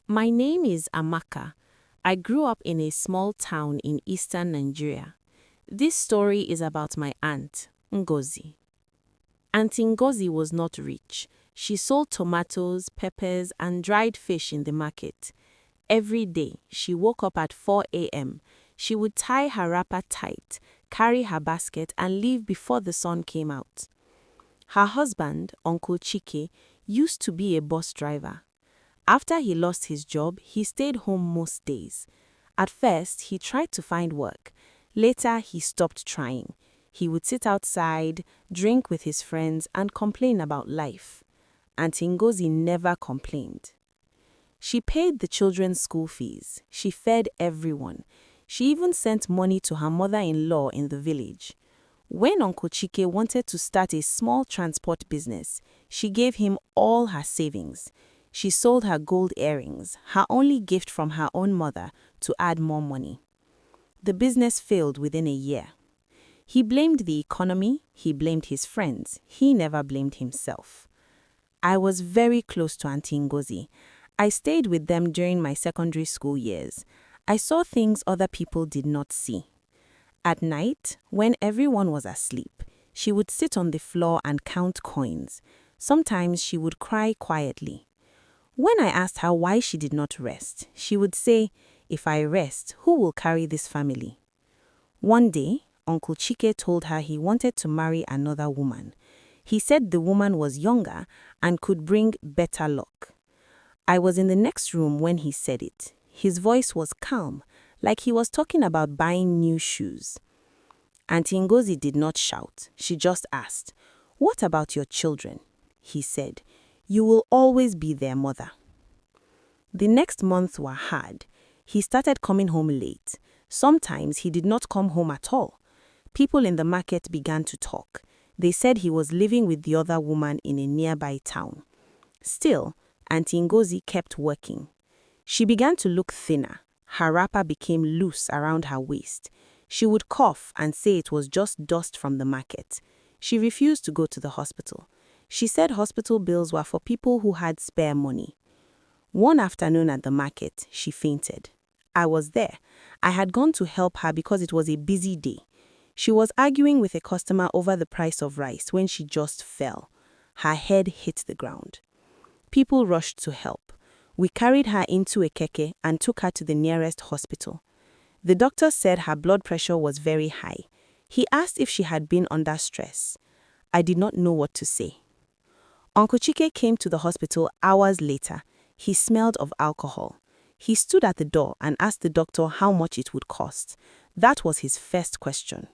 My name is Amaka. I grew up in a small town in eastern Nigeria. This story is about my aunt, Ngozi. Aunt Ngozi was not rich. She sold tomatoes, peppers, and dried fish in the market. Every day, she woke up at 4 a.m. She would tie her wrapper tight, carry her basket, and leave before the sun came out. Her husband, Uncle Chike, used to be a bus driver. After he lost his job, he stayed home most days. At first, he tried to find work. Later, he stopped trying. He would sit outside, drink with his friends, and complain about life. Auntie Ngozi never complained. She paid the children's school fees. She fed everyone. She even sent money to her mother-in-law in the village. When Uncle Chike wanted to start a small transport business, she gave him all her savings. She sold her gold earrings, her only gift from her own mother, to add more money. The business failed within a year. He blamed the economy, he blamed his friends, he never blamed himself. I was very close to Auntie Ngozi. I stayed with them during my secondary school years. I saw things other people did not see. At night, when everyone was asleep, she would sit on the floor and count coins. Sometimes she would cry quietly. When I asked her why she did not rest, she would say, "If I rest, who will carry this family?" One day, Uncle Chike told her he wanted to marry another woman. He said the woman was younger and could bring better luck. I was in the next room when he said it. His voice was calm, like he was talking about buying new shoes. Auntie Ngozi did not shout. She just asked, "What about your children?" He said, "You will always be their mother." The next months were hard. He started coming home late. Sometimes he did not come home at all. People in the market began to talk. They said he was living with the other woman in a nearby town. Still, Auntie Ngozi kept working. She began to look thinner. Her wrapper became loose around her waist. She would cough and say it was just dust from the market. She refused to go to the hospital. She said hospital bills were for people who had spare money. One afternoon at the market, she fainted. I was there. I had gone to help her because it was a busy day. She was arguing with a customer over the price of rice when she just fell. Her head hit the ground. People rushed to help. We carried her into a keke and took her to the nearest hospital. The doctor said her blood pressure was very high. He asked if she had been under stress. I did not know what to say. Uncle Chike came to the hospital hours later. He smelled of alcohol. He stood at the door and asked the doctor how much it would cost. That was his first question.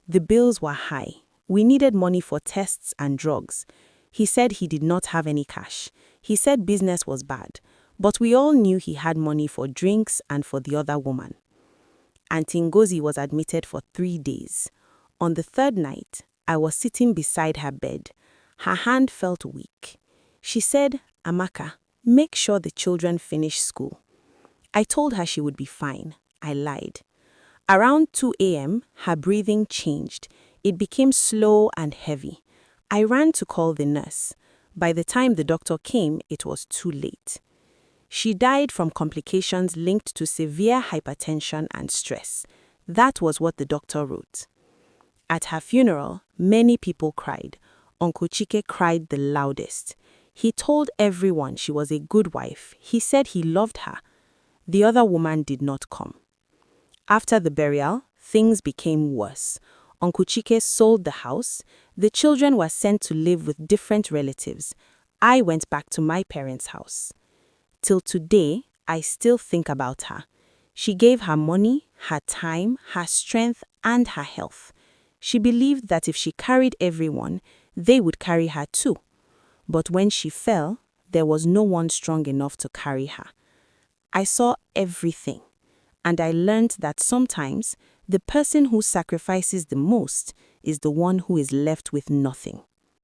The bills were high. We needed money for tests and drugs. He said he did not have any cash. He said business was bad, but we all knew he had money for drinks and for the other woman. Auntie Ngozi was admitted for 3 days. On the third night, I was sitting beside her bed. Her hand felt weak. She said, "Amaka, make sure the children finish school." I told her she would be fine. I lied. Around 2 a.m., her breathing changed. It became slow and heavy. I ran to call the nurse. By the time the doctor came, it was too late. She died from complications linked to severe hypertension and stress. That was what the doctor wrote. At her funeral, many people cried. Uncle Chike cried the loudest. He told everyone she was a good wife. He said he loved her. The other woman did not come. After the burial, things became worse. Uncle Chike sold the house. The children were sent to live with different relatives. I went back to my parents' house. Till today, I still think about her. She gave her money, her time, her strength, and her health. She believed that if she carried everyone, they would carry her too. But when she fell, there was no one strong enough to carry her. I saw everything, and I learned that sometimes the person who sacrifices the most is the one who is left with nothing.